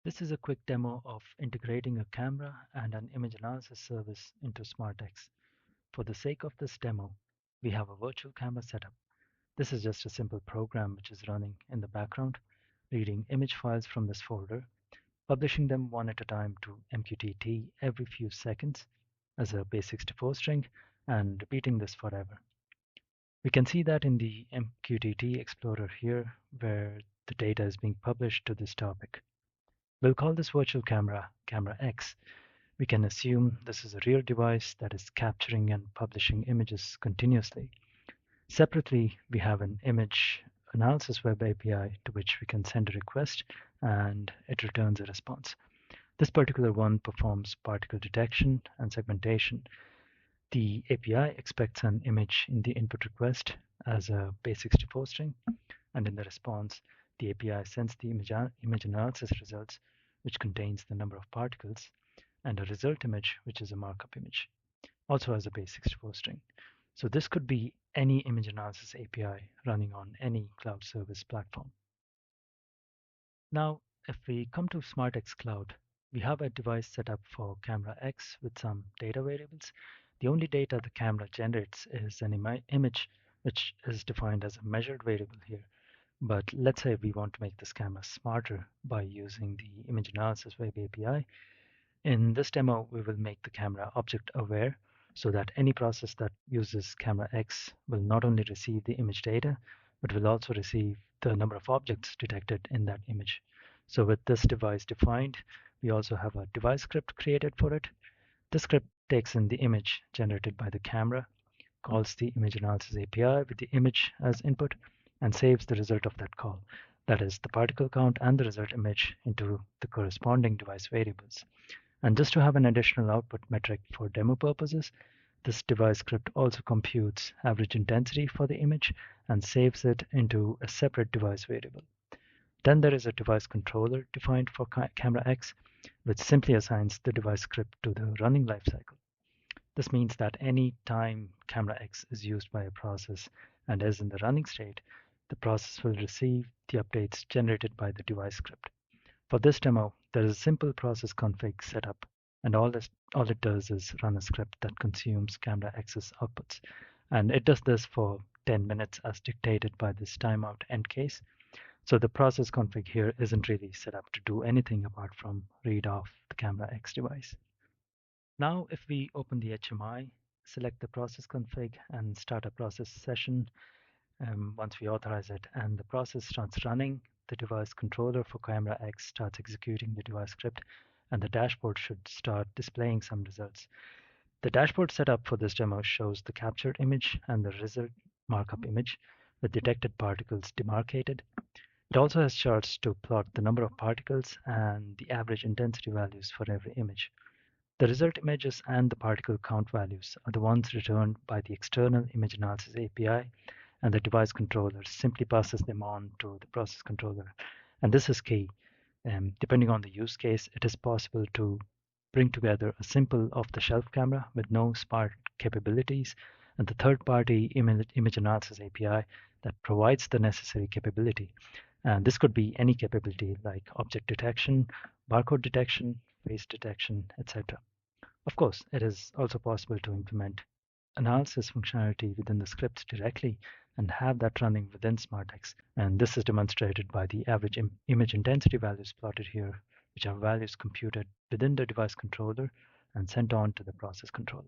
This is a quick demo of integrating a camera and an image analysis service into SmartX. For the sake of this demo, we have a virtual camera setup. This is just a simple program which is running in the background, reading image files from this folder, publishing them one at a time to MQTT every few seconds as a base64 string, and repeating this forever. We can see that in the MQTT Explorer here, where the data is being published to this topic. We'll call this virtual camera Camera X. We can assume this is a real device that is capturing and publishing images continuously. Separately, we have an image analysis web API to which we can send a request and it returns a response. This particular one performs particle detection and segmentation. The API expects an image in the input request as a base64 string, and in the response, the API sends the image analysis results, which contains the number of particles, and a result image, which is a markup image, also as a base64 string. So this could be any image analysis API running on any cloud service platform. Now, if we come to SmartX Cloud, we have a device set up for camera X with some data variables. The only data the camera generates is an image which is defined as a measured variable here. But let's say we want to make this camera smarter by using the image analysis web API. In this demo, we will make the camera object aware so that any process that uses camera X will not only receive the image data, but will also receive the number of objects detected in that image. So with this device defined, we also have a device script created for it. This script takes in the image generated by the camera, calls the image analysis API with the image as input, and saves the result of that call, that is the particle count and the result image, into the corresponding device variables. And just to have an additional output metric for demo purposes, this device script also computes average intensity for the image and saves it into a separate device variable. Then there is a device controller defined for camera X, which simply assigns the device script to the running lifecycle. This means that any time camera X is used by a process and is in the running state, the process will receive the updates generated by the device script. For this demo, there is a simple process config setup, and all it does is run a script that consumes camera X's outputs. And it does this for 10 minutes as dictated by this timeout end case. So the process config here isn't really set up to do anything apart from read off the camera X device. Now, if we open the HMI, select the process config and start a process session, once we authorize it and the process starts running, the device controller for camera X starts executing the device script and the dashboard should start displaying some results. The dashboard setup for this demo shows the captured image and the result markup image with detected particles demarcated. It also has charts to plot the number of particles and the average intensity values for every image. The result images and the particle count values are the ones returned by the external image analysis API, and the device controller simply passes them on to the process controller. And this is key. Depending on the use case, it is possible to bring together a simple off-the-shelf camera with no Spark capabilities and the third-party image analysis API that provides the necessary capability. And this could be any capability like object detection, barcode detection, face detection, etc. Of course, it is also possible to implement analysis functionality within the scripts directly and have that running within SmartX. And this is demonstrated by the average image intensity values plotted here, which are values computed within the device controller and sent on to the process controller.